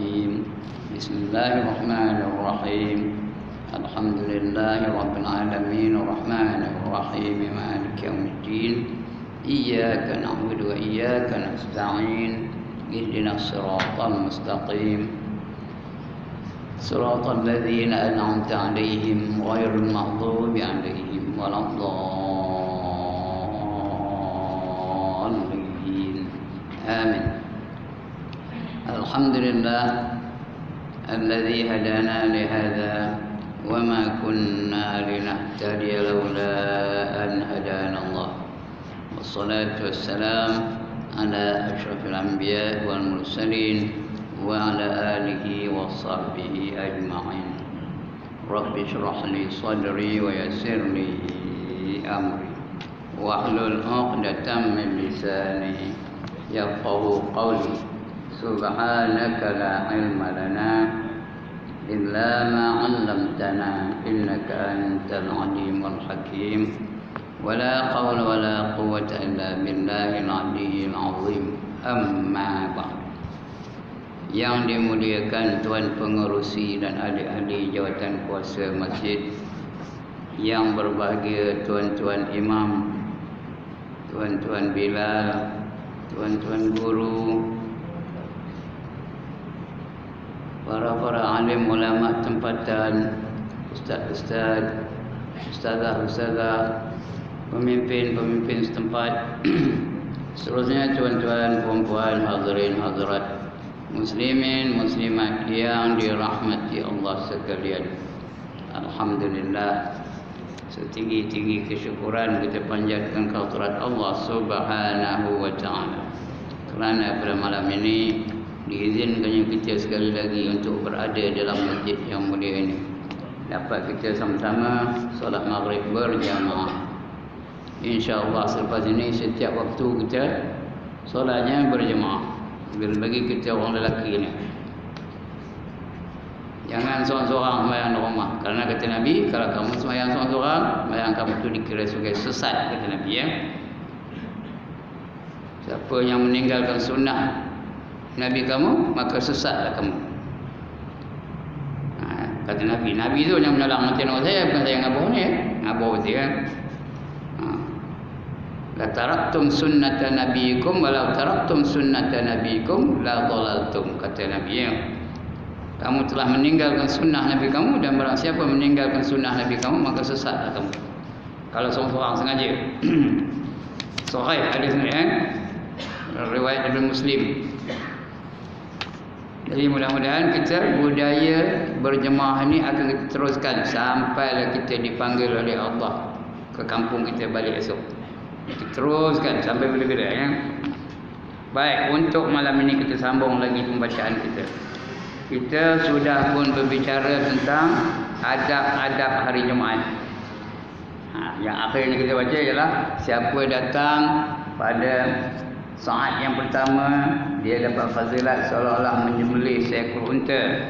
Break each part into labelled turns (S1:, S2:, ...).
S1: الرجيم بسم الله الرحمن الرحيم الحمد لله رب العالمين الرحمن الرحيم مالك يوم الدين إياك نعبد وإياك نستعين اهدنا الصراط المستقيم صراط الذين أنعمت عليهم غير المغضوب عليهم ولا الضالين آمين. الحمد لله الذي هدانا لهذا وما كنا لنهتدي لولا أن هدانا الله والصلاة والسلام على أشرف الأنبياء والمرسلين وعلى آله وصحبه أجمعين. رب اشرح لي صدري ويسر لي أمري واحلل عقدة من لساني يفقهوا قولي. سبحانك لا علم لنا إلا ما علمتنا إنك أنت العليم الحكيم ولا قول ولا قوة إلا بالله العلي العظيم. أما بعد. Yang dimuliakan Tuan Pengerusi dan adik-adik jawatan kuasa masjid, yang berbahagia tuan-tuan imam, tuan-tuan Bilal, tuan-tuan guru, para alim ulama tempatan, ustaz-ustaz, ustazah-ustazah, pemimpin-pemimpin setempat, seterusnya tuan-tuan, puan-puan, hadirin hadirat, muslimin muslimat yang dirahmati Allah sekalian. Alhamdulillah, setinggi-tinggi kesyukuran kita panjatkan kehadirat Allah Subhanahu wa taala, kerana pada malam ini diizinkannya kita sekali lagi untuk berada dalam masjid yang mulia ini, dapat kita sama-sama solat maghrib berjamaah. InsyaAllah selepas ini setiap waktu kita solatnya berjamaah. Bagi kita orang lelaki ni, jangan seorang-seorang sembahyang di rumah, kerana kata Nabi, kalau kamu sembahyang seorang-seorang, sembahyang kamu itu dikira sebagai sesat, kata Nabi ya. Siapa yang meninggalkan sunnah Nabi kamu, maka sesatlah kamu. Kata Nabi, Nabi tu yang menolong nanti nama saya, bukan saya ngabuh ni ya. Ngabuh betul kan. La taraktum sunnata nabiyikum walau taraktum sunnata nabiyikum la dhalaltum, kata Nabi ya. Kamu telah meninggalkan sunnah Nabi kamu, dan barang siapa meninggalkan sunnah Nabi kamu, maka sesatlah kamu. Kalau seorang-seorang sengaja. Sahih hadis ni riwayat Ibn Muslim. Jadi mudah-mudahan kita budaya berjemaah ini akan kita teruskan sampailah kita dipanggil oleh Allah ke kampung kita balik esok. Kita teruskan sampai bila-bila ya. Baik, untuk malam ini kita sambung lagi pembacaan kita. Kita sudah pun berbicara tentang adab-adab hari Jumaat. Yang akhirnya kita baca ialah siapa datang pada saat yang pertama, dia dapat fazilat seolah-olah menyembelih seekor unta.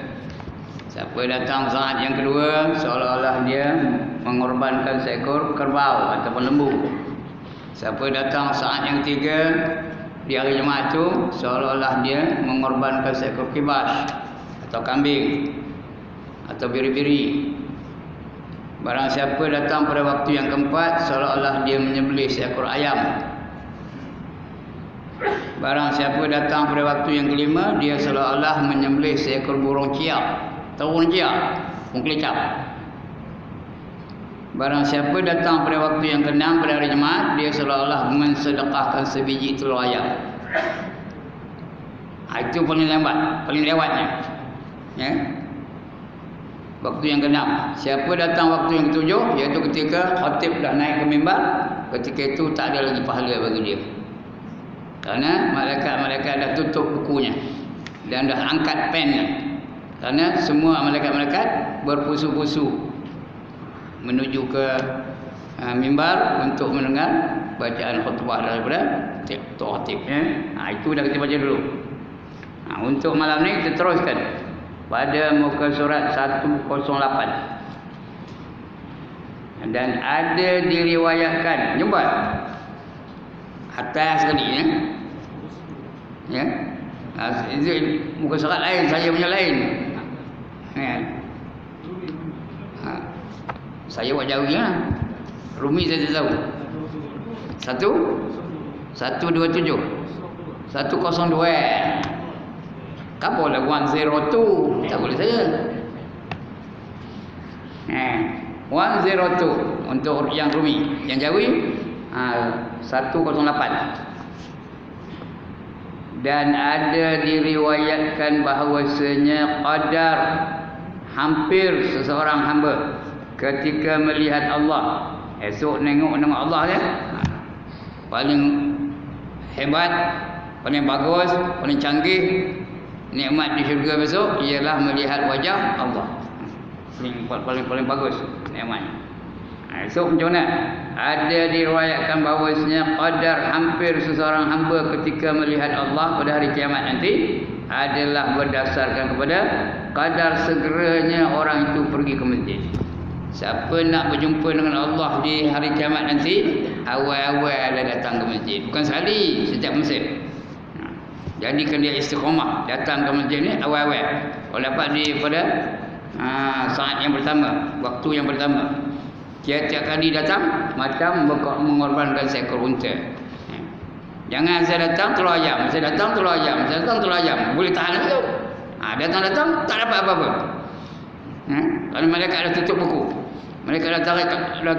S1: Siapa datang saat yang kedua, seolah-olah dia mengorbankan seekor kerbau ataupun lembu. Siapa datang saat yang ketiga di hari Jumaat itu, seolah-olah dia mengorbankan seekor kibas atau kambing atau biri-biri. Barang siapa datang pada waktu yang keempat, seolah-olah dia menyembelih seekor ayam. Barang siapa datang pada waktu yang kelima, dia seolah-olah menyembelih seekor burung ciak. Tahu burung ciak? Burung kelecap. Barang siapa datang pada waktu yang keenam pada hari Jumaat, dia seolah-olah mensedekahkan sebiji telur ayam. Itu paling lambat, paling lewatnya. Ya. Waktu yang keenam. Siapa datang waktu yang ketujuh, iaitu ketika khatib dah naik ke mimbar, ketika itu tak ada lagi pahala bagi dia. Kerana malaikat-malaikat dah tutup bukunya dan dah angkat pennya. Kerana semua malaikat-malaikat berpusu-pusu menuju ke mimbar untuk mendengar bacaan khutbah daripada khatib ya. Itu dah kita baca dulu. Untuk malam ni kita teruskan pada muka surat 108. Dan ada diriwayatkan, jumpa atas sekali ya. Itu muka surat lain, saya punya lain. Saya buat jauh lah. Rumi saya tak tahu. 127 102. Kapo lah 102. Tak boleh saya. 102 untuk yang Rumi, yang Jawi 108. Dan ada diriwayatkan bahawasanya qadar hampir seseorang hamba ketika melihat Allah. Esok nengok nama Allah ya. Paling hebat, paling bagus, paling canggih nikmat di syurga besok ialah melihat wajah Allah. Paling bagus nikmatnya. Esok macam mana? Ada diriwayatkan bahawasanya qadar hampir seseorang hamba ketika melihat Allah pada hari kiamat nanti adalah berdasarkan kepada qadar segeranya orang itu pergi ke masjid. Siapa nak berjumpa dengan Allah di hari kiamat nanti, awal-awal dia datang ke masjid. Bukan sekali, setiap masa. Jadikan dia istiqamah datang ke masjid ni awal-awal. Kalau dapat di pada saat yang pertama, waktu yang pertama. Tiap-tiap kali datang macam mengorbankan seekor unta. Jangan saya datang telur ayam, saya datang telur ayam, saya datang telur ayam. Boleh tahan itu. Datang-datang tak dapat apa-apa. Kalau mereka ada tutup buku, mereka dah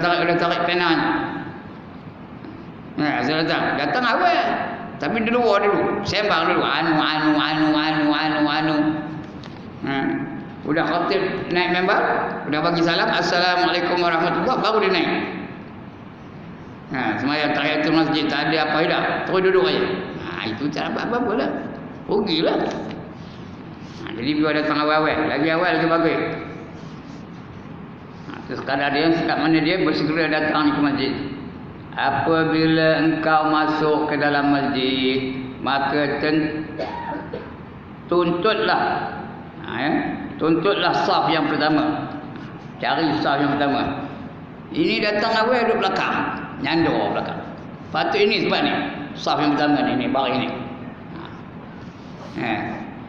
S1: tarik penanya. Saya datang awal. Tapi di luar dulu, sembang dulu. Anu. Udah khatib naik member, udah bagi salam, assalamualaikum warahmatullahi, baru dia naik. Semayang tahiyatul masjid tak ada apa dah, terus duduk aja. Itu tak apa-apa lah, rugilah. Jadi biar datang awal-awal, lagi bagus. Terus kadang dia kat mana dia bersegera datang ke masjid. Apabila engkau masuk ke dalam masjid, maka tuntutlah saf yang pertama. Cari saf yang pertama. Ini datang awal duduk belakang, nyandor belakang. Patut ini sebab ni saf yang pertama ni baris ni.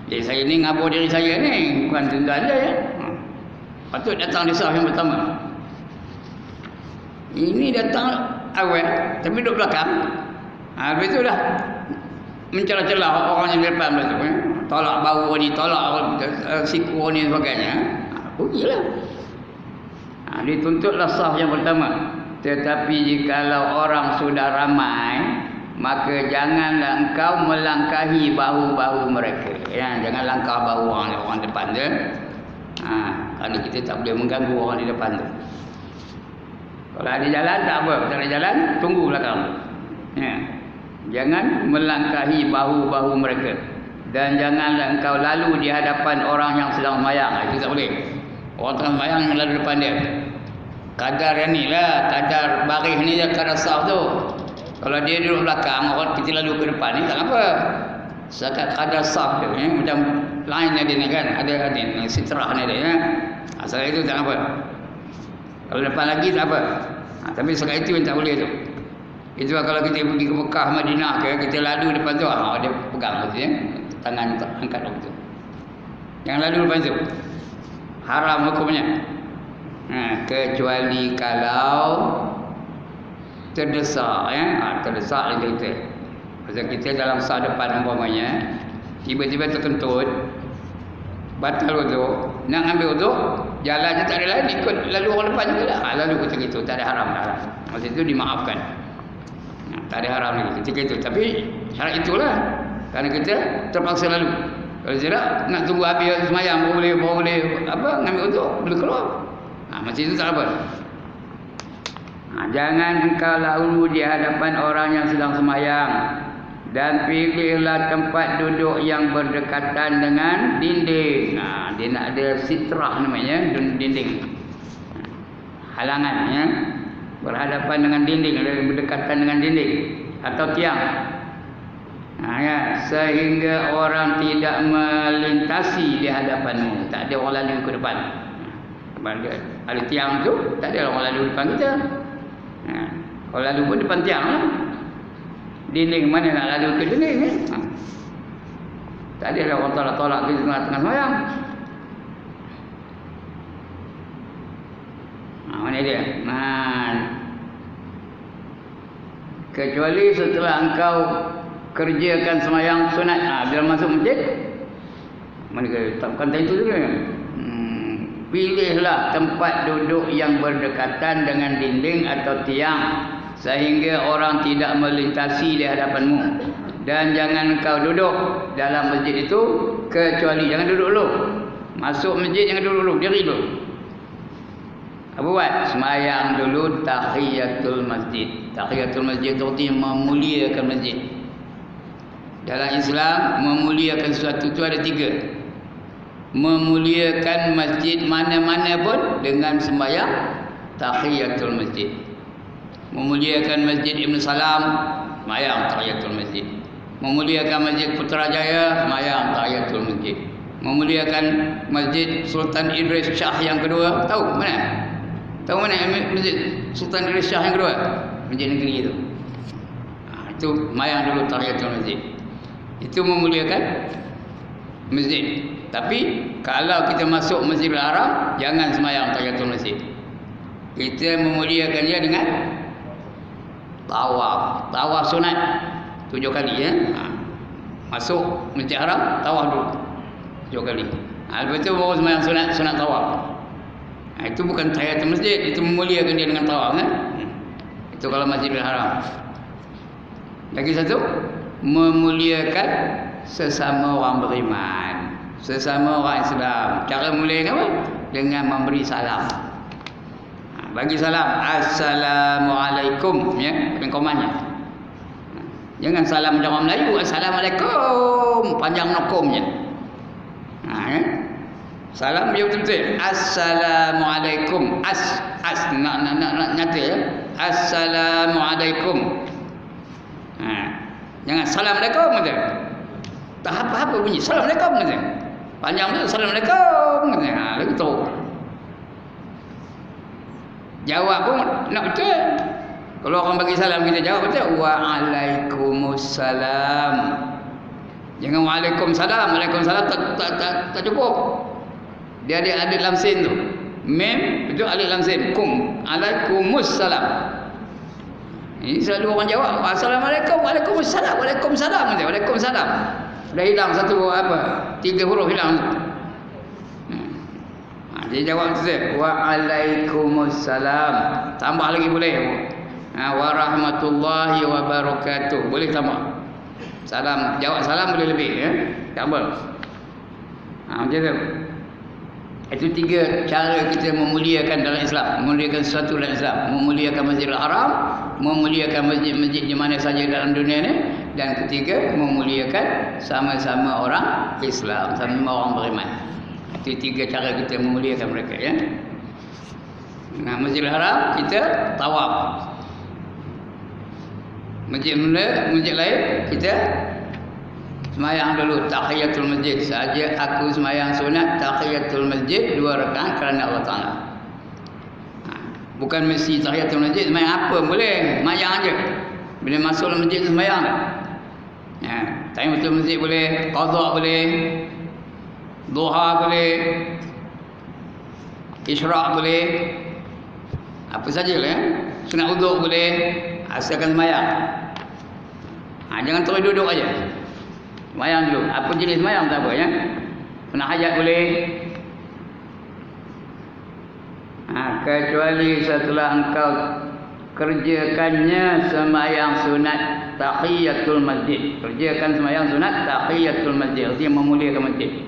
S1: Jadi saya ni ngabur diri saya ni, bukan tunggal dia ya. Patut datang di saf yang pertama. Ini datang awal tapi duduk belakang. Habis tu dah mencelah-celah orang yang di depan tu. Tolak bau ni, tolak siku ni sebagainya. Rugilah. Dituntutlah saf yang pertama. Tetapi jikalau orang sudah ramai, maka janganlah engkau melangkahi bahu-bahu mereka. Jangan langkah bahu orang depan tu. Kerana kita tak boleh mengganggu orang di depan tu. Kalau ada jalan tak apa, tak ada jalan tunggu belakang. Jangan melangkahi bahu-bahu mereka. Dan janganlah engkau lalu di hadapan orang yang sedang sembahyang. Itu tak boleh. Orang tengah sembahyang lalu depan dia. Kadar yang ni lah, kadar baris ni dia, kadar saf tu. Kalau dia duduk belakang, orang kita lalu ke depan ni tak apa. Sekat kadar saf dia macam lain ada ni kan, ada sitrah ni dia. Asal itu tak apa. Kalau depan lagi tak apa. Tapi sekat itu yang tak boleh tu. Itu kalau kita pergi ke Mekah, Madinah kita lalu depan tu, dia pegang tu ya. Tangan angkat begitu. Yang lalu depan tu haram hukumnya. Kecuali kalau terdesak terdesak kita. Pasal kita dalam saf depan umpamanya tiba-tiba terkentut batal wuduk, nak ambil wuduk jalannya tak ada lain, ikut lalu orang depan juga lah. Lalu ketika itu tak ada haram dah. Masa itu dimaafkan. Tak ada haram lagi ketika itu. Tapi syarat itulah. Kerana kita terpaksa lalu. Kalau tidak nak tunggu habis semayang baru boleh ngambil wuduk, boleh keluar. Macam itu tak apa. Jangan engkau lalu di hadapan orang yang sedang semayang. Dan pilihlah tempat duduk yang berdekatan dengan dinding. Dia nak ada sitrah namanya, dinding. Halangannya berhadapan dengan dinding, berdekatan dengan dinding atau tiang. Sehingga orang tidak melintasi di hadapanmu. Tak ada orang lalu ke depan. Ada tiang tu, tak ada orang lalu depan kita. Kalau lalu pun depan tiang lah. Dinding mana nak lalu ke dinding tak Tak ada orang tolak-tolak kita tengah-tengah sembahyang. Mana dia? Kecuali setelah engkau kerjakan sembahyang sunat, bila masuk masjid, mana tetapkan itu juga. Pilihlah tempat duduk yang berdekatan dengan dinding atau tiang sehingga orang tidak melintasi di hadapanmu. Dan jangan kau duduk dalam masjid itu kecuali jangan duduk dulu. Masuk masjid jangan duduk dulu, diri dulu. Apa buat? Sembahyang dulu tahiyatul masjid. Tahiyatul masjid itu artinya memuliakan masjid. Dalam Islam memuliakan sesuatu itu ada 3. Memuliakan masjid mana-mana pun dengan sembahyang tahiyatul masjid. Memuliakan masjid Ibn Salam, sembahyang tahiyatul masjid. Memuliakan masjid Putrajaya, sembahyang tahiyatul masjid. Memuliakan masjid Sultan Idris Shah yang kedua, tahu mana? Tahu mana masjid Sultan Idris Shah yang kedua? Masjid negeri itu. Itu sembahyang dulu tahiyatul masjid. Itu memuliakan masjid. Tapi kalau kita masuk Masjidil Haram, jangan sembahyang tahiyatul masjid. Kita memuliakan dia dengan tawaf. Tawaf sunat 7 kali ya. Masuk Masjid Haram, tawaf dulu 7 kali. Lepas itu baru sembahyang sunat tawaf. Itu bukan tahiyatul masjid, itu memuliakan dia dengan tawaf kan? Itu kalau Masjidil Haram. Lagi satu, memuliakan sesama orang beriman, sesama orang Islam. Cara mulia apa? Dengan memberi salam. Bagi salam, assalamualaikum ya, dengan komannya. Jangan salam macam orang Melayu, assalamualaikum, panjang nokomnya. Ya. Salam dia betul-betul assalamualaikum, nyata ya. Assalamualaikum. Jangan assalamualaikum aja. Tak apa-apa bunyi assalamualaikum aja. Panjang tu assalamualaikum aja. Lagu tu. Jawab pun nak betul. Kalau orang bagi salam kita jawab betul. Waalaikumsalam. Jangan waalaikumsalam. Waalaikumsalam tak cukup. Dia ada alif lam sin tu. Mim itu alif lam sin. Kum. Alaikumussalam. Ini selalu orang jawab assalamualaikum, waalaikumsalam, waalaikumsalam, waalaikumsalam. Dah hilang satu apa? 3 huruf hilang. Dia jawab tu waalaikumsalam. Tambah lagi boleh. Warahmatullahi wabarakatuh. Boleh tambah. Salam, jawab salam boleh lebih ya. Tambah. Macam tu. Itu 3 cara kita memuliakan dalam Islam. Memuliakan sesuatu dalam Islam. Memuliakan Masjidil Haram, memuliakan masjid-masjid di mana saja dalam dunia ni, dan ketiga memuliakan sama-sama orang Islam, sama-sama orang beriman. Itu 3 cara kita memuliakan mereka ya. Nah, Masjidil Haram kita tawaf. Masjid lain kita sembahyang dulu tahiyatul masjid. Saja aku sembahyang sunat tahiyatul masjid 2 rakaat kerana Allah Taala. Bukan mesti tahiyatul masjid, sembahyang apa boleh, sembahyang aja. Bila masuk dalam masjid sembahyang dah. Ya, tahiyatul masjid boleh, qada boleh, duha boleh, isyraq boleh. Apa sajalah ya. Sunat wuduk boleh, asalkan sembahyang. Jangan terus duduk aja. Sembahyang dulu. Apa jenis sembahyang tak apa ya. Sunat hajat boleh. Kecuali setelah engkau kerjakannya sembahyang sunat tahiyatul masjid. Kerjakan sembahyang sunat tahiyatul masjid, artinya memuliakan masjid.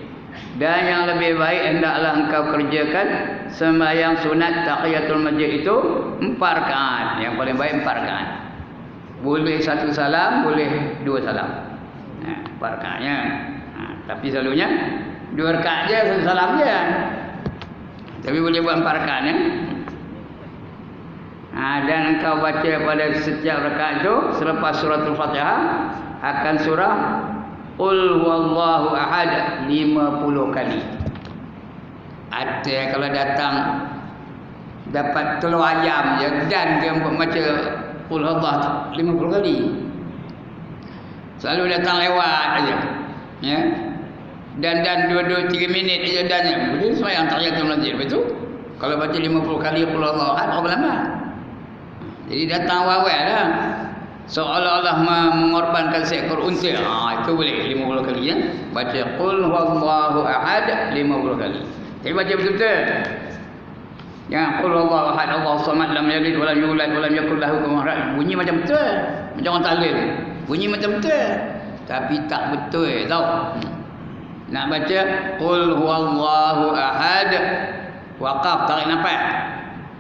S1: Dan yang lebih baik hendaklah engkau kerjakan sembahyang sunat tahiyatul masjid itu 4 rakaat. Yang paling baik 4 rakaat. Boleh 1 salam, boleh 2 salam. 4 rakaatnya. Tapi selalunya 2 rakaat je, 1 salam je. Tapi boleh buat 4 rakaat ya. Dan engkau baca pada setiap rakaat itu selepas suratul Fatihah akan surah Qul huwallahu ahad 50 kali. Ada kalau datang dapat telur ayam je dan dia baca Qul huwallahu 50 kali. Selalu datang lewat aja. Ya. Dan 2-3 minit je dannya. Boleh sembahyang tahiyatul masjid. Betul? Kalau baca 50 kali qul huwallahu ahad berapa lama? Jadi datang awal dah. Seolah-olah mengorbankan seekor unta. Itu boleh 50 kali ya. Baca qul huwallahu ahad 50 kali. Tapi baca betul-betul. Jangan qul huwallahu ahad Allahu samad lam yalid wa lam yulad wa lam yakul lahu kufuwan ahad. Bunyi macam betul. Macam orang tahlil. Bunyi macam betul. Tapi tak betul tau. Nak baca qul huwallahu ahad, waqaf tarik nafas.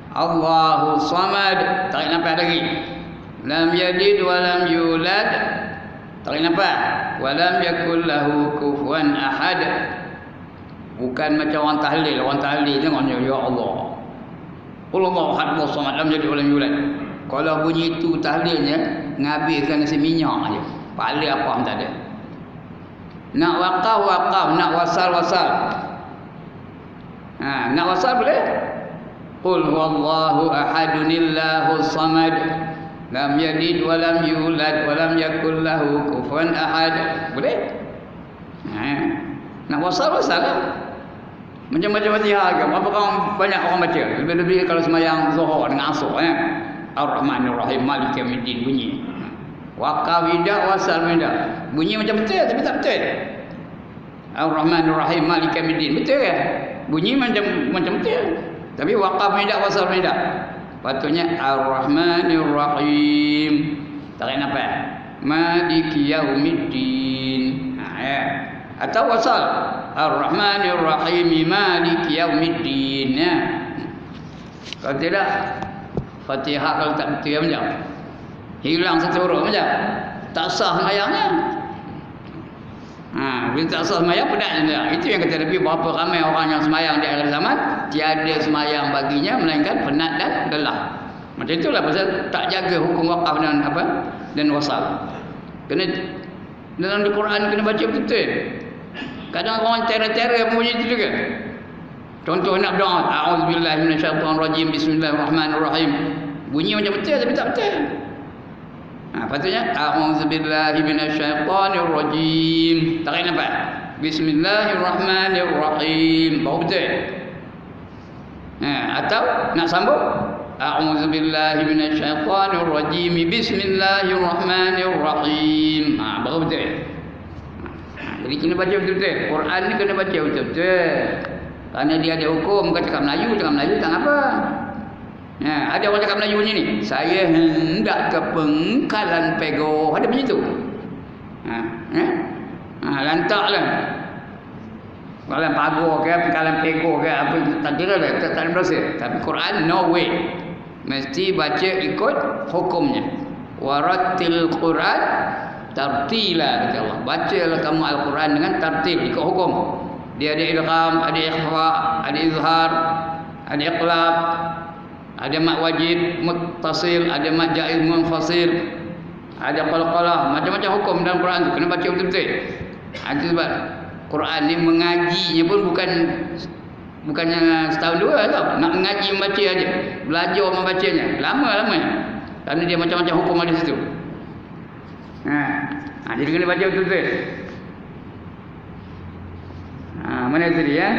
S1: Allahu samad, tarik nafas lagi. Lam yalid wa lam yulad, tarik nafas. Wa lam yakul lahu kufuwan ahad. Bukan macam orang tahlil. Orang tahlil tengoknya ya Allah. Qul huwallahu ahad Allahu samad lam yalid wa lam yulad. Kalau bunyi itu tahlilnya ngabiskan nasi minyak aja. Pahala apa pun tak ada. Nak waqaf, nak wasal. Nak wasal boleh? Qul huwallahu ahadunillahu samad lam yalid wa lam yulad wa lam yakul lahu kufuwan ahad. Boleh? Nak wasal lah. Macam-macam Fatihah ke? Berapa banyak orang baca? Lebih-lebih kalau sembahyang Zuhur dengan Asar Ar-Rahmanir Rahim Maliki Yaumiddin bunyi. Waqaf tidak, wasal tidak. Bunyi macam betul tapi tak betul. Ar-Rahmanir Rahim Maliki Yaumiddin betul ke? Bunyi macam betul. Tapi waqaf tidak, wasal tidak. Patutnya Ar-Rahmanir Rahim. Tarik nafas. Maliki Yaumiddin. Atau wasal Ar-Rahmanir Rahim Maliki Yaumiddin. Kalau tidak Fatihah kalau tak betul macam hilang satu huruf macam tak sah sembahyangnya. Bila tak sah sembahyang penat. Itu yang kata Nabi, berapa ramai orang yang sembahyang di akhir zaman tiada sembahyang baginya melainkan penat dan lelah. Macam itulah pasal tak jaga hukum waqaf dan apa dan wasal. Kena dalam Al-Quran kena baca betul. Kadang orang tera-tera bunyi itu juga. Contoh nak berdoa, a'udzubillahi minasyaitonirrajim, bismillahirrahmanirrahim. Bunyi macam betul tapi tak betul. Patutnya a'udzubillahi minasyaitonirrajim. Tarik nafas. Bismillahirrahmanirrahim. Baru betul. Atau nak sambung a'udzubillahi minasyaitonirrajim. Bismillahirrahmanirrahim. Baru betul. Jadi kena baca betul-betul. Quran ni kena baca betul-betul. Kerana dia ada hukum, bukan cakap Melayu tak apa. Ada orang cakap Melayu ni. Saya hendak ke Pengkalan Pego. Ada macam tu. Lantaklah. Pengkalan Pago ke, Pengkalan Pego ke, apa tak kira dah, tak ada berasa. Tapi Quran no way. Mesti baca ikut hukumnya. Warattil Quran tartila kata Allah. Bacalah kamu Al-Quran dengan tartil, ikut hukum. Dia ada idgham, ada ikhfa, ada izhar, ada iqlab, ada mad wajib muttasil, ada mad jaiz munfasil, ada qalqalah, macam-macam hukum dalam Quran tu kena baca betul-betul. Itu sebab Quran ni mengajinya pun bukannya setahun dua tau. Nak mengaji membaca aja, belajar membacanya lama-lamanya. Kerana dia macam-macam hukum ada situ. Jadi kena baca betul-betul. Mana tadi ya?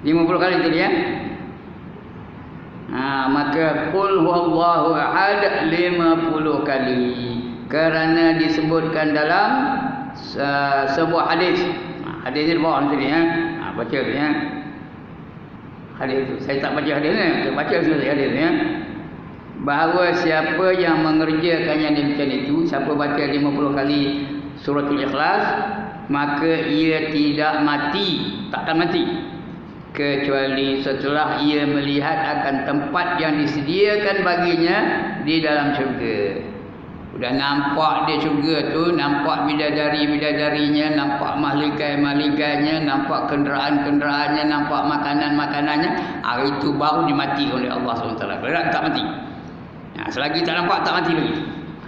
S1: 50 kali tadi ya. Maka qul huwallahu ahad 50 kali. Kerana disebutkan dalam sebuah hadis. Hadis ni bawah tadi ya. Baca ya. Hadis itu saya tak baca hadis ni, saya baca hadis ya. Bahawa siapa yang mengerjakannya demikian itu, siapa baca 50 kali Suratul Ikhlas, maka ia tidak mati, takkan mati kecuali setelah ia melihat akan tempat yang disediakan baginya di dalam syurga. Sudah nampak dia syurga tu, nampak bidadari-bidadarinya, nampak mahligai-mahligainya, nampak kenderaan-kenderaannya, nampak makanan-makanannya. Hari itu baru dimati oleh Allah SWT. Kalau tak mati. Selagi tak nampak, tak mati lagi.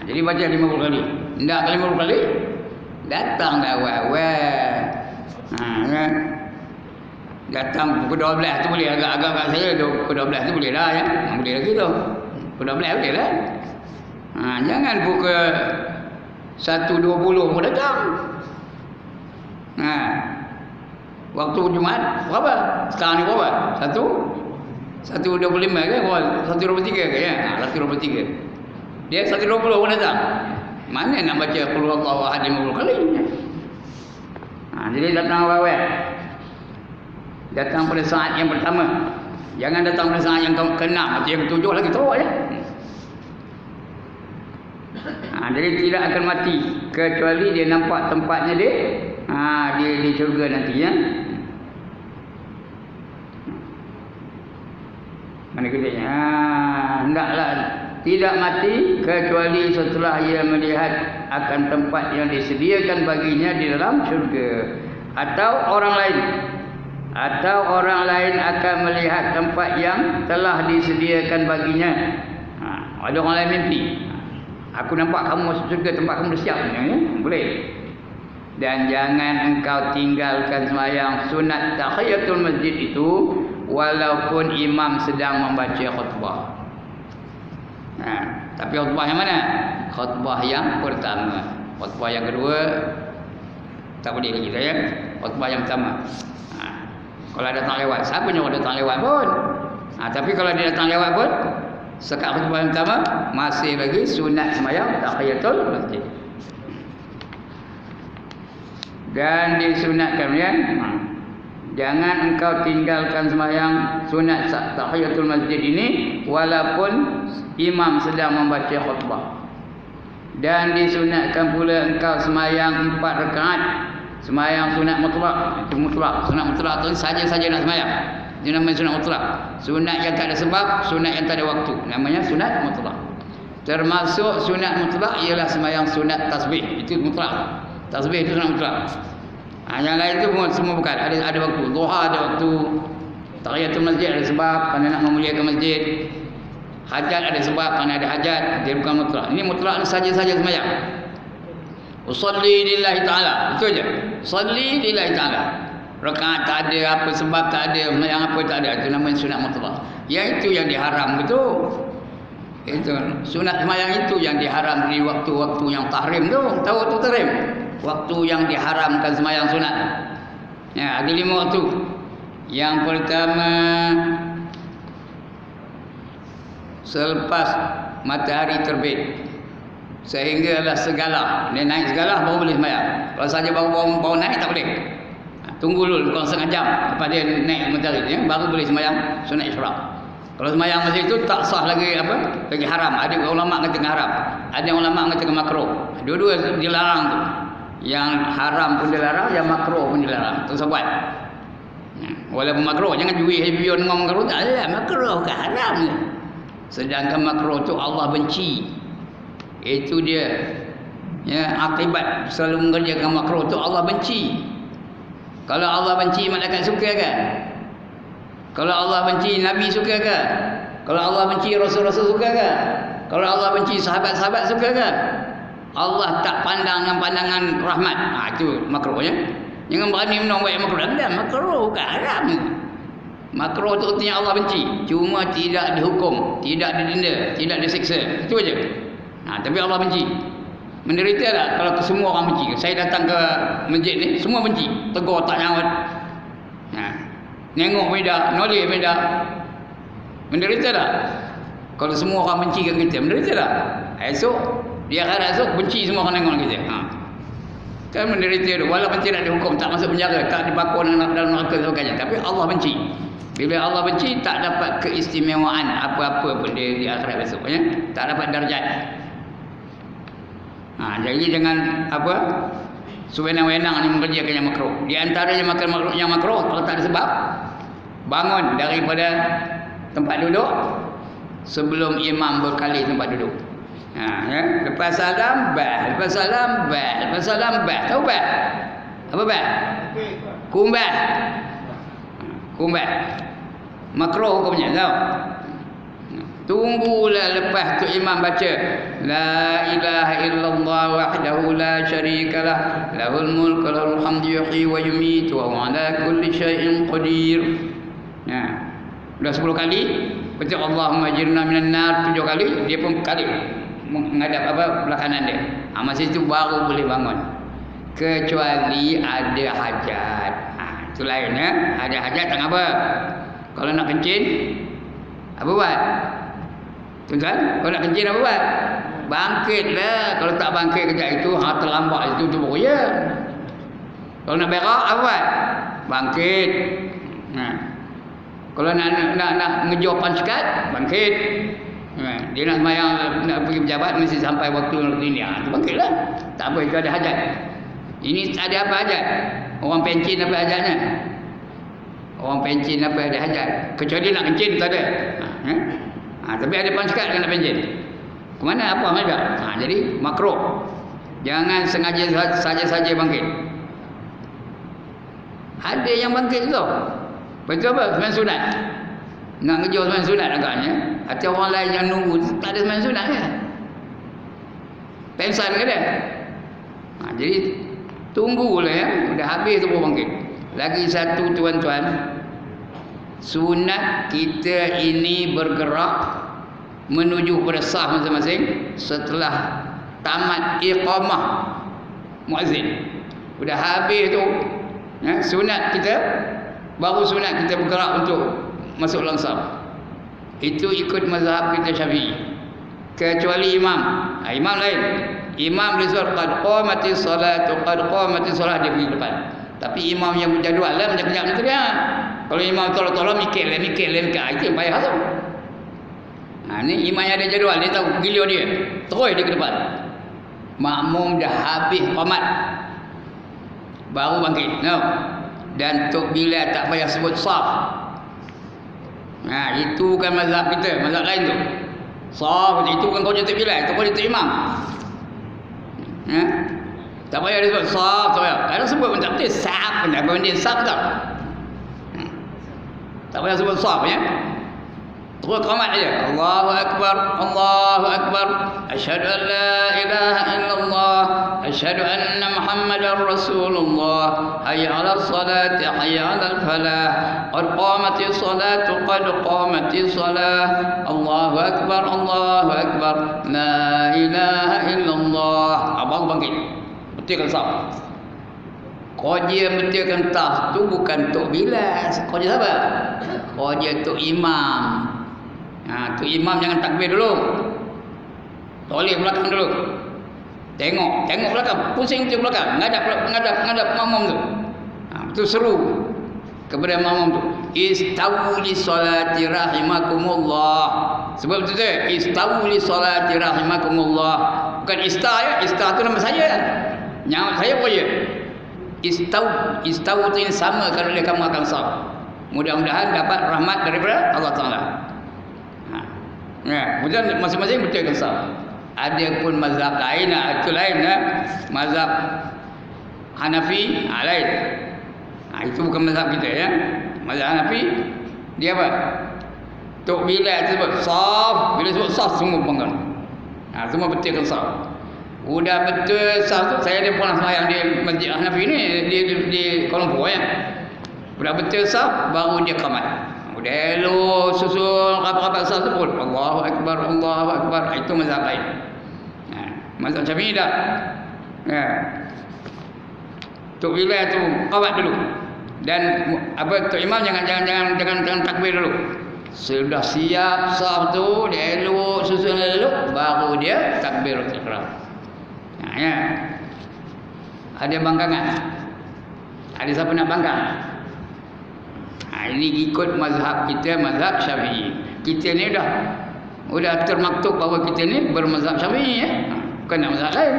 S1: Jadi baca 50 kali. Tidak kali 50 kali, datang dah awal-awal. Kan? Datang pukul 12 tu boleh, agak-agak saya pukul 12 tu boleh dah ya. Boleh lagi tu. Pukul 12 boleh lah. Jangan pukul 1.20 pun datang. Waktu Jumaat berapa? Sekarang ni berapa? 1.25 ke? 1.23 ke ya? 1.23. Dia 1.20 pun datang. Mana nak baca qul huwallahu ahad 50 kali? Jadi datang awal-awal. Datang pada saat yang pertama. Jangan datang pada saat yang ke-6 atau yang ke-7 lagi teruk ya. Jadi tidak akan mati kecuali dia nampak tempatnya dia di syurga nanti ya. Mana kedainya? Hendaklah tidak mati kecuali setelah ia melihat akan tempat yang disediakan baginya di dalam syurga, atau orang lain akan melihat tempat yang telah disediakan baginya. Ada orang lain mimpi, aku nampak kamu masuk syurga, tempat kamu dah siap ya? Boleh. Dan jangan engkau tinggalkan sembahyang sunat tahiyatul masjid itu walaupun imam sedang membaca khutbah. Tapi khutbah yang mana? Khutbah yang pertama. Khutbah yang kedua tak boleh lagi ya. Khutbah yang pertama. Kalau datang lewat, siapa nyuruh datang lewat pun. Tapi kalau dia datang lewat pun, sekat khutbah yang pertama masih lagi sunat sembahyang tahiyatul masjid. Dan disunatkan ya, jangan engkau tinggalkan sembahyang sunat tahiyatul masjid ini walaupun imam sedang membaca khutbah. Dan disunatkan pula engkau sembahyang 4 rakaat, sembahyang sunat mutlak. Itu mutlak. Sunat mutlak tu saja-saja nak sembahyang. Itu namanya sunat mutlak. Sunat yang tak ada sebab, sunat yang tak ada waktu, namanya sunat mutlak. Termasuk sunat mutlak ialah sembahyang sunat tasbih. Itu mutlak. Tasbih itu sunat mutlak. Yang lain itu semua bukan. Ada waktu. Duha ada waktu. Tahiyatul masjid ada sebab kerana nak memuliakan masjid. Hajat ada sebab kerana ada hajat. Dia bukan mutlak. Ini mutlak saja-saja sembahyang. Usalli lillahi ta'ala. Itu aja. Salli lillahi ta'ala. Rakaat tak ada, apa sebab tak ada, yang apa tak ada. Itu namanya sunat mutlak. Yang itu yang diharam betul. Itu sunat sembahyang itu yang diharam di waktu-waktu yang tahrim tu. Tahu tu tahrim? Waktu yang diharamkan sembahyang sunat. Ya, ada 5 waktu. Yang pertama selepas matahari terbit sehinggalah segala dia naik segala baru boleh sembahyang. Kalau saja baru naik tak boleh. Tunggu dulu kurang setengah jam lepas dia naik matahari ya, baru boleh sembahyang sunat isyraq. Kalau sembahyang masa itu tak sah lagi apa? Lagi haram. Ada ulama kata haram, ada ulama kata makruh. Dua-dua dilarang tu. Yang haram pun dilarang, yang makruh pun dilarang. Tu sebab walaupun makruh, jangan jual hibion dengan makruh, tak ada, makruh ke haram. Sedangkan makruh tu Allah benci. Itu dia. Ya, akibat selalu mengerjakan makruh tu Allah benci. Kalau Allah benci, malaikat suka kan? Kalau Allah benci, Nabi suka kan? Kalau Allah benci, Rasul-Rasul suka kan? Kalau Allah benci, sahabat-sahabat suka kan? Allah tak pandang dengan pandangan rahmat. Itu makruh ya. Jangan berani menolak makruh. Dah makruh bukan haram. Makruh tu artinya Allah benci. Cuma tidak dihukum, tidak didenda, tidak disiksa. Itu aja. Tapi Allah benci. Menderita tak kalau semua orang benci. Saya datang ke masjid ni, semua benci. Tegur tak nyawat. Nengok beda, noleh beda. Menderita tak? Kalau semua orang benci kan kita, menderita tak? Esok dia akhirat esok benci semua orang tengok kita. Kan menderita tu. Walaupun tidak dihukum, tak masuk penjara, tak dibakar dalam neraka dan sebagainya. Tapi Allah benci. Bila Allah benci, tak dapat keistimewaan apa-apa pun dia di akhirat esok ya. Tak dapat darjat. Jadi jangan apa sewenang-wenang ni mengerjakan yang makruh. Di antaranya makan makruh yang makruh kalau tak ada sebab, bangun daripada tempat duduk sebelum imam berkali tempat duduk. Ya. Lepas salam bah, lepas salam bah, lepas salam bah. Tahu bah? Apa bah? Kumbah. Kumbah. Makruh hukumnya, tahu? Tunggulah lepas tu imam baca la ilaha illallah wahdahu la syarikalah lahul mulku wa lahul hamdu yuhyi wa yumiitu wa huwa ala kulli syai'in qadir. Dah 10 kali baca Allahumma ajirna minan nar 7 kali, dia pun kali menghadap apa belakangan dia. Masa itu baru boleh bangun. Kecuali ada hajat. Itu lain ya. Ada hajat tak apa. Kalau nak kencing, apa buat? Tuan-tuan, kalau nak kencing apa buat? Bangkitlah. Kalau tak bangkit kejap itu, terlambat itu baru ya. Kalau nak berak apa buat? Bangkit. Kalau nak ngejual pansekat, bangkit. Dia nak sembahyang, nak pergi pejabat mesti sampai waktu ini. Bangkitlah. Tak apa, itu ada hajat. Ini ada apa hajat? Orang pencin apa hajatnya? Orang pencin apa ada hajat? Kecuali nak kencing tak ada. Tapi ada pansekat kan nak pencin. Ke mana apa hajat? Jadi makruh. Jangan sengaja saja bangkit. Ada yang bangkit tu. Betul apa? Sembahyang sunat. Nak ngejual sembahyang sunat agaknya. Atau orang lain yang nunggu tak ada sembahyang sunat kan? Pensan ke dia? Jadi tunggulah ya. Dah habis tu baru bangkit. Lagi satu tuan-tuan. Sunat kita ini bergerak menuju pada sah masing-masing setelah tamat iqamah muazzin. Sudah habis tu ya, sunat kita, baru sunat kita bergerak untuk masuk dalam saf. Itu ikut mazhab kita Syafi'i. Kecuali imam. Imam lain. Imam dia suruh qad qamatis salatu, qad qamatis salat, dia pergi depan. Tapi imam yang berjadual lah macam-macam tu dia. Kalau imam tolong-tolong mikir, itu yang payah tu. Ni imam yang ada jadual, dia tahu giliran dia. Terus dia ke depan. Makmum dah habis qamat, baru bangkit. No. Dan tok bila tak payah sebut saf. Itu kan mazhab kita, mazhab lain tu. Saf itu kan kau tok bila, itu kau tok imam. Tak payah disebut saf, tak payah. Kalau sebut pun tak betul, saf pun tak boleh saf tak. Tak payah sebut saf ya. Terus qamat aja. Allahu akbar, Allahu akbar. Asyhadu an la ilaha illallah, asyhadu anna Muhammadar Rasulullah. Hayya 'alas salati, hayya 'alal falah. Qad qamatis salatu, qad qamatis salah. Allahu akbar, Allahu akbar. La ilaha illallah. Abang bangkit. Betulkan saf. Qadiyah betulkan tas tu bukan tok bilas. Qadiyah siapa? Qadiyah tok imam. Tu imam jangan takbir dulu. Toleh belakang dulu. Tengok belakang, pusing tu belakang, ngadap makmum tu. Itu seru kepada makmum tu. Istawu li salati rahimakumullah. Sebab tu istawu li salati rahimakumullah. Bukan ista ya, ista tu nama saya. Nyawa saya apa je? Istawu tu yang sama kalau kamu akan saf. Mudah-mudahan dapat rahmat daripada Allah Taala. Kemudian masing-masing betulkan saf. Ada pun mazhab lain, itu lain mazhab Hanafi, lain. Itu bukan mazhab kita ya. Mazhab Hanafi dia apa? Tok bila sebut saf, bila sebut saf semua bangun. Semua betulkan saf. Udah betul saf tu, saya ada pernah sembahyang di Masjid Hanafi ni di Kuala Lumpur ya. Udah betul saf, baru dia qamat. Udah elok susun rapat-rapat saf tu pun Allahu akbar, Allahu akbar. Itu mazhab lain. Mazhab Syafi'i dah. Tok bila tu qamat dulu. Dan tok imam jangan takbir dulu. Sudah siap saf tu, dia elok susun elok, baru dia takbiratul ihram. Ya. Ada bangkangan. Ada siapa nak bangkang? Ini ikut mazhab kita, mazhab Syafi'i. Kita ni dah termaktub bahawa kita ni bermazhab Syafi'i ya. Bukan nak mazhab lain.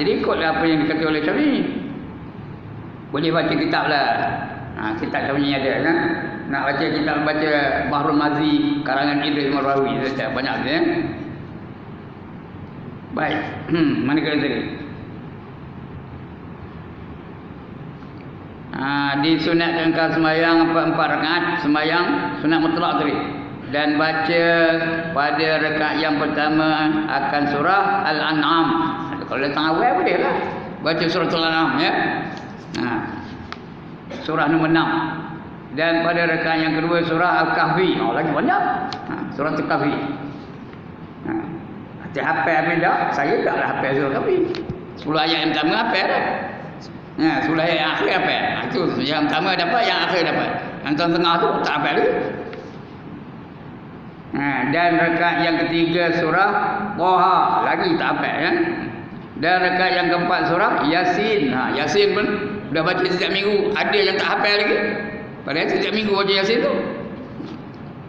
S1: Jadi ikutlah apa yang dikatakan oleh Syafi'i. Boleh baca kitab lah. Kitab Syafi'i ada kan. Nak baca kitab, baca Bahrul Mazi karangan Idris Marwawi, banyak tu ya. Baik. Mana kena tadi? Disunatkan sembahyang 4 rakaat, sembahyang sunat mutlak tadi. Dan baca pada rakaat yang pertama akan surah Al-An'am. Kalau datang awal boleh lah. Baca surah Al-An'am ya. Surah nombor 6. Dan pada rakaat yang kedua surah Al-Kahfi. Lagi banyak. Surah Al-Kahfi. Dia hafal apa dah? Saya tak lah hafal surah Kahfi. 10 ayat yang pertama hafal dah. 10 ayat yang akhir hafal. Itu yang pertama dapat, yang akhir dapat. Yang tengah tu tak hafal lagi. Dan rakaat yang ketiga surah Thaha lagi tak hafal kan? Dan rakaat yang keempat surah Yasin. Yasin pun dah baca setiap minggu, ada yang tak hafal lagi. Padahal setiap minggu baca Yasin tu.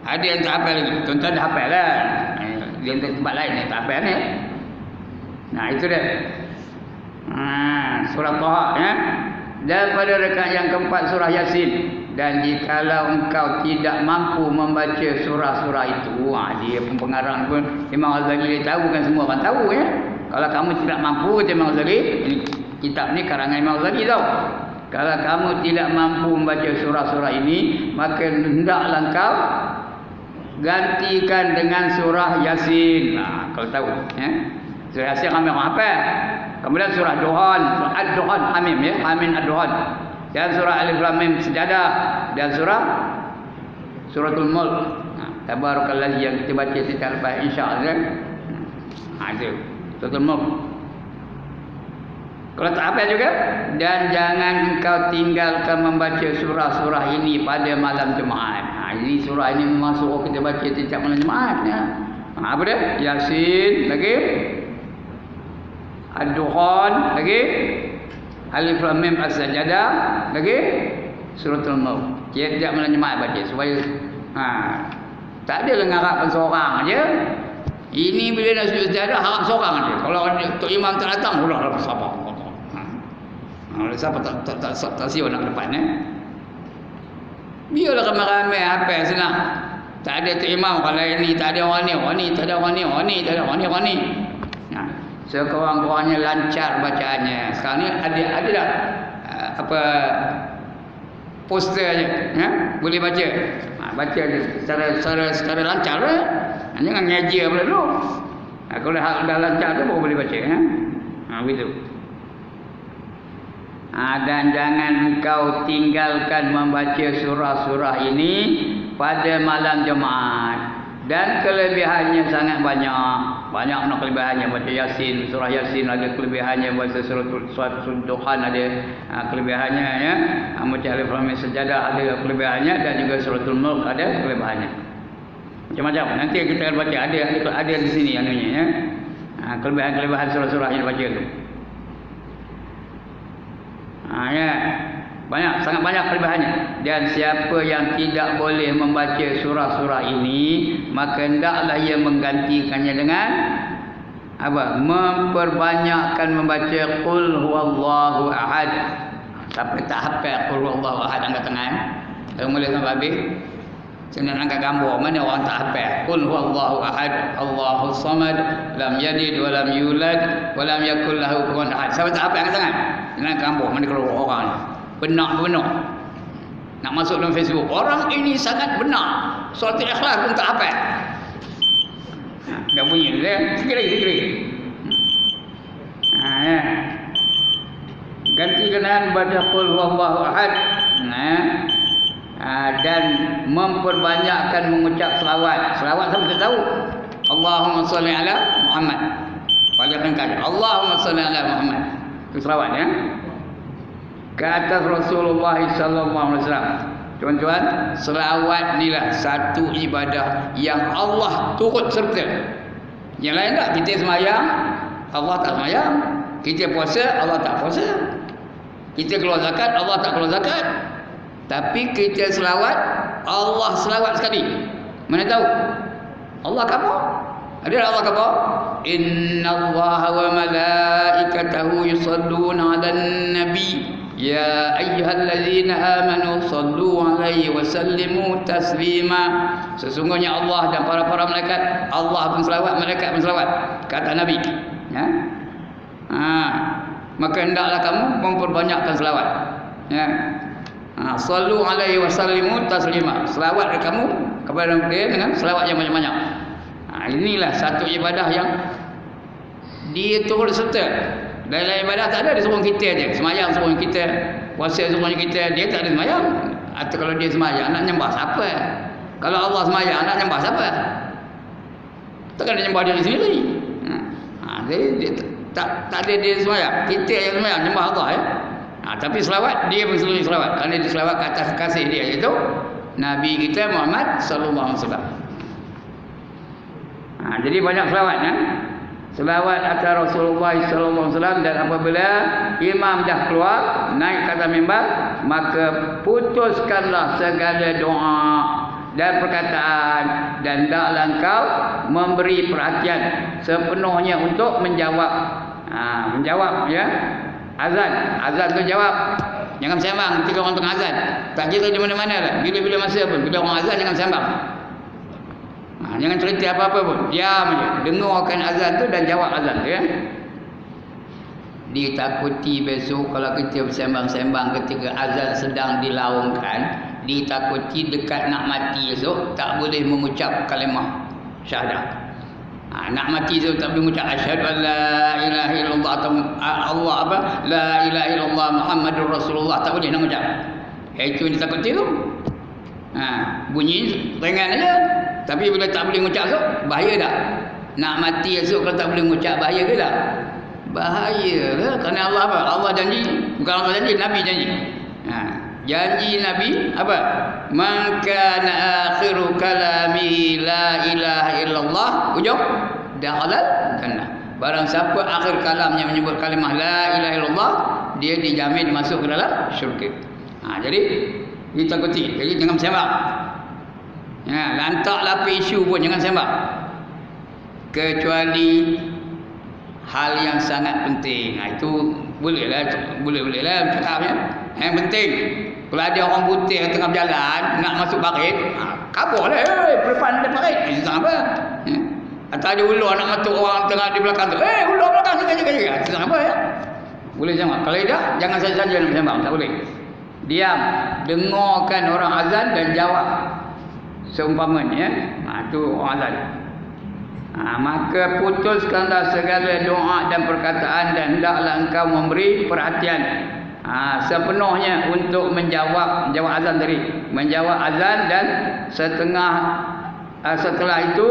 S1: Ada yang tak hafal lagi. Tuan-tuan dah hafal lah. Dia untuk tempat lain yang tak hafal ni. Itu dia. Surah Thaha ya. Dan pada rakaat yang keempat surah Yasin. Dan jikalau engkau tidak mampu membaca surah-surah itu, dia pengarang pun Imam Ghazali dia tahu, bukan semua orang tahu ya. Kalau kamu tidak mampu, kata Imam Ghazali, ini kitab ni karangan Imam Ghazali tahu. Kalau kamu tidak mampu membaca surah-surah ini, maka hendaklah engkau gantikan dengan surah Yasin. Kalau tahu ya. Surah Yasin kami hafal. Kemudian surah Duhan, Ad-Duhan, Hamim ya, Hamim Ad-Duhan. Dan surah Alif Lam Mim Sejadah, dan suratul Mulk. Tabarakallah yang kita baca setiap lepas insya-Allah. Itu suratul Mulk. Kalau tak hafal juga, dan jangan engkau tinggalkan membaca surah-surah ini pada malam Jumaat. Ini surah ini memang suruh kita baca setiap malam Jumaat ya. Apa dia? Yasin lagi, Ad-Duhan lagi, Alif Lam Mim As-Sajadah lagi, suratul Mulk. Tiap malam Jumaat baca supaya tak ada ngarapkan seorang aja. Ini bila nak sujud sajadah harap seorang aja. Kalau tok imam tak datang, ulah sabar. Siapa tak siap nak depan biarlah ramai-ramai hafal senang. Tak ada tok imam, kalau ini tak ada orang ni, tak ada orang ni, tak ada orang ni. Sekurang-kurangnya lancar bacaannya. Sekarang ni ada dah posternya boleh baca. Baca secara lancar lah. Jangan ngaji pula dulu. Kalau dah lancar tu baru boleh baca begitu. Dan jangan engkau tinggalkan membaca surah-surah ini pada malam Jumaat. Dan kelebihannya sangat banyak. Banyak nak kelebihannya. Baca Yasin, surah Yasin ada kelebihannya. Baca surah Duhan ada kelebihannya ya. Baca Alif Lam Mim Sejadah ada kelebihannya. Dan juga suratul Mulk ada kelebihannya. Macam-macam. Nanti kita akan baca. Ada di sini anunya ya. Kelebihan-kelebihan surah-surah yang baca tu. Ya. Banyak, sangat banyak kelebihannya. Dan siapa yang tidak boleh membaca surah-surah ini, maka hendaklah ia menggantikannya dengan memperbanyakkan membaca Qul Huwallahu Ahad. Sampai tak hafal Qul Huwallahu Ahad angkat tangan. Kalau boleh sampai habis, saya nak angkat gambar mana orang tak hafal Qul Huwallahu Ahad, Allahus Samad, lam yalid wa lam yulad wa lam yakul lahu kufuwan ahad. Siapa tak hafal angkat tangan. Nak gambar mana keluar orang ni. Benar. Nak masuk dalam Facebook, orang ini sangat benar. Soal ikhlas pun tak hafal. Dah bunyi dia. Sikit lagi. Ya. Ganti dengan baca Qul Huwallahu Ahad. Dan memperbanyakkan mengucap selawat. Selawat siapa tak tahu? Allahumma salli ala Muhammad. Paling ringkas. Allahumma salli ala Muhammad. Itu selawat ya. Ke atas Rasulullah sallallahu alaihi wasallam. Tuan-tuan, selawat inilah satu ibadah yang Allah turut serta. Yang lain tak, kita sembahyang, Allah tak sembahyang. Kita puasa, Allah tak puasa. Kita keluar zakat, Allah tak keluar zakat. Tapi kita selawat, Allah selawat sekali. Mana tahu? Allah kamu? Ada Allah kamu? Innallaha wa malaikatahu yusalluna 'alan nabi. Ya ayyuhallazina amanu sallu alaihi wa sallimu taslima. Sesungguhnya Allah dan para malaikat, Allah pun selawat, malaikat pun selawat kata Nabi ya. Maka hendaklah kamu memperbanyakkan selawat ya. Sallu alaihi wa sallimu taslima. Selawat kamu kepada dia dengan selawat yang banyak-banyak. Inilah satu ibadah yang dia turut serta. Dalam ibadah tak ada disuruh kita aja. Semayang suruh kita, puasa suruh kita, dia tak ada semayang. Atau kalau dia semayang nak nyembah siapa? Kalau Allah semayang nak nyembah siapa? Takkan dia nyembah diri sendiri. Jadi dia, tak ada dia sembahyang. Kita yang sembahyang nyembah Allah ya. Tapi selawat dia pun selalu selawat. Kerana dia selawat ke atas kasih dia iaitu Nabi kita Muhammad sallallahu alaihi wasallam. Jadi banyak selawat ya. Selawat atas Rasulullah sallallahu alaihi wasallam, dan apabila imam dah keluar naik ke atas mimbar, maka putuskanlah segala doa dan perkataan, dan hendaklah engkau memberi perhatian sepenuhnya untuk menjawab ya azan tu jawab. Jangan sembang ketika orang tengah azan. Tak kira di mana-mana lah, bila-bila masa pun bila orang azan jangan sembang. Jangan cerita apa-apa pun, diam aja, dengarkan azan tu dan jawab azan tu ya. Ditakuti besok kalau kita bersembang-sembang ketika azan sedang dilaungkan, ditakuti dekat nak mati esok tak boleh mengucap kalimah syahadah. Nak mati tu tak boleh mengucap asyhadu an la ilaha illallah atau Allah apa la ilaha illallah Muhammadur Rasulullah, tak boleh nak mengucap. Itu yang ditakuti tu. Bunyi ringan aja. Tapi bila tak boleh mengucap esok, bahaya tak? Nak mati esok kalau tak boleh mengucap, bahaya ke tak? Bahaya lah. Kerana Allah apa? Allah janji, bukan Allah janji, Nabi janji. Janji Nabi apa? Man kana akhiru kalamihi la ilaha illallah, ujung dakhalal jannah. Barang siapa akhir kalamnya menyebut kalimah la ilaha illallah, dia dijamin masuk ke dalam syurga. Jadi ditakuti. Jadi jangan sembang. Lantak lapi isu pun jangan sembang. Kecuali hal yang sangat penting. Itu bolehlah cakapnya. Yang penting, kalau ada orang putih yang tengah berjalan nak masuk parit, kaburlah depan ada parit. Itu apa? Atau ada ular nak masuk orang tengah di belakang tu. Ular belakang jaga. Itu apa ya? Boleh sembang. Kalau tidak, jangan saja nak sembang, tak boleh. Diam, dengarkan orang azan dan jawab seumpamanya. Itu orang azan. Maka putuskanlah segala doa dan perkataan, dan hendaklah engkau memberi perhatian sepenuhnya untuk menjawab azan tadi, menjawab azan, dan setelah itu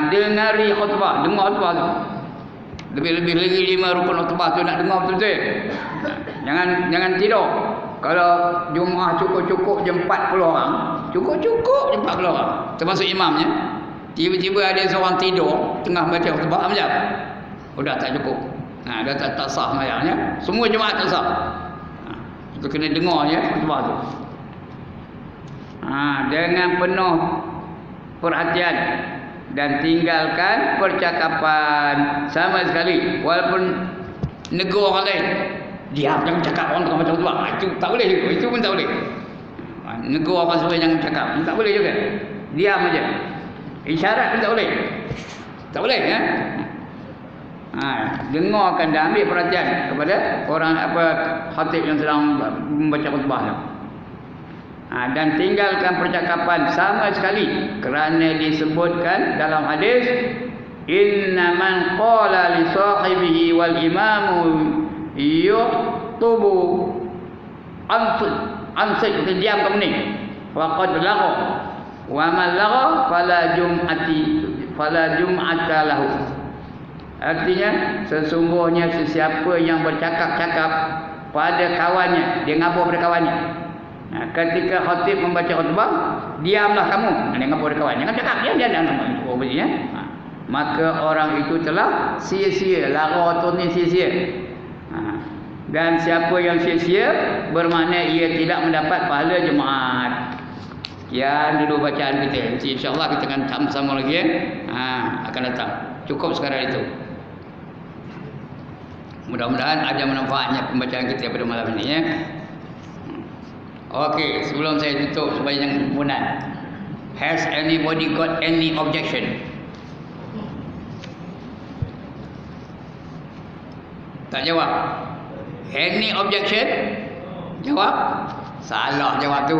S1: dengari khutbah, dengar khutbah tu. Lebih-lebih lagi 5 rukun khutbah tu nak dengar betul-betul. Jangan tidur. Kalau Jumaat cukup jam 40 orang, cukup jam 40 orang, termasuk imamnya. Tiba-tiba ada seorang tidur tengah baca khutbah macam, dah tak cukup. Dah tak sah sembahyangnya. Semua jemaah tak sah. Kita kena dengar ya khutbah tu. Dengan penuh perhatian dan tinggalkan percakapan sama sekali, walaupun negur orang lain. Diam, jangan cakap, orang tengah baca khutbah. Itu tak boleh juga. Itu pun tak boleh. Negur orang supaya jangan cakap, tak boleh juga. Diam aja. Isyarat pun tak boleh. Tak boleh ya. Dengarkan dan ambil perhatian kepada orang khatib yang sedang membaca khutbah tu. Dan tinggalkan percakapan sama sekali, kerana disebutkan dalam hadis, inna man qala li sahibihi wal imamu yutubu ansik, diam kamu ni, faqad lagha wa man lagha fala jum'ata lahu. Artinya sesungguhnya sesiapa yang bercakap-cakap pada kawannya, dia ngabur pada kawannya. Ketika khatib membaca khutbah, diamlah kamu. Dia ngabur pada kawan, jangan cakap, dia ngabur ya. Maka orang itu telah sia-sia, lara tu ni sia-sia. Dan siapa yang sia-sia bermakna ia tidak mendapat pahala Jumaat. Sekian dulu bacaan kita. InsyaAllah kita akan sama-sama lagi akan datang. Cukup sekarang itu. Mudah-mudahan ada manfaatnya pembacaan kita pada malam ini ya. Okey, sebelum saya tutup supaya jangan kerumunan. Has anybody got any objection? Tak jawab. Any objection? Jawab. Salah jawab tu.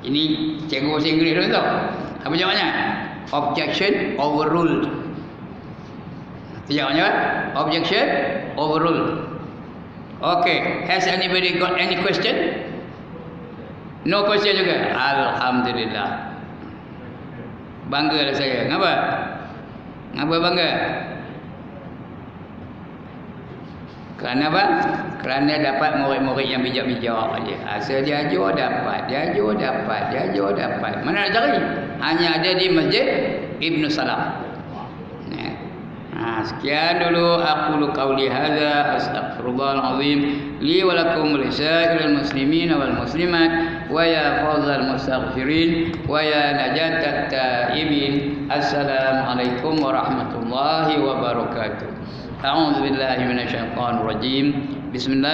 S1: Ini cikgu bahasa Inggeris dulu tau. Apa jawabnya? Objection overruled. Itu jawabnya. Objection overruled. Okay. Has anybody got any question? No question juga. Alhamdulillah. Banggalah saya. Ngapa? Ngapa bangga? Kerana apa? Kerana dapat murid-murid yang bijak-bijak aja. Asal dia ajar dapat, dia ajar dapat, dia ajar dapat. Mana nak cari? Hanya ada di Masjid Ibn Salam. Sekian dulu aku qauli hadza astaghfirullahal azim li wa lakum wa lisairil muslimin wal muslimat wa ya fawzal mustaghfirin wa ya najatat taibin. Assalamualaikum warahmatullahi wabarakatuh. A'udzu billahi minasyaitonir rajim. Bismillah.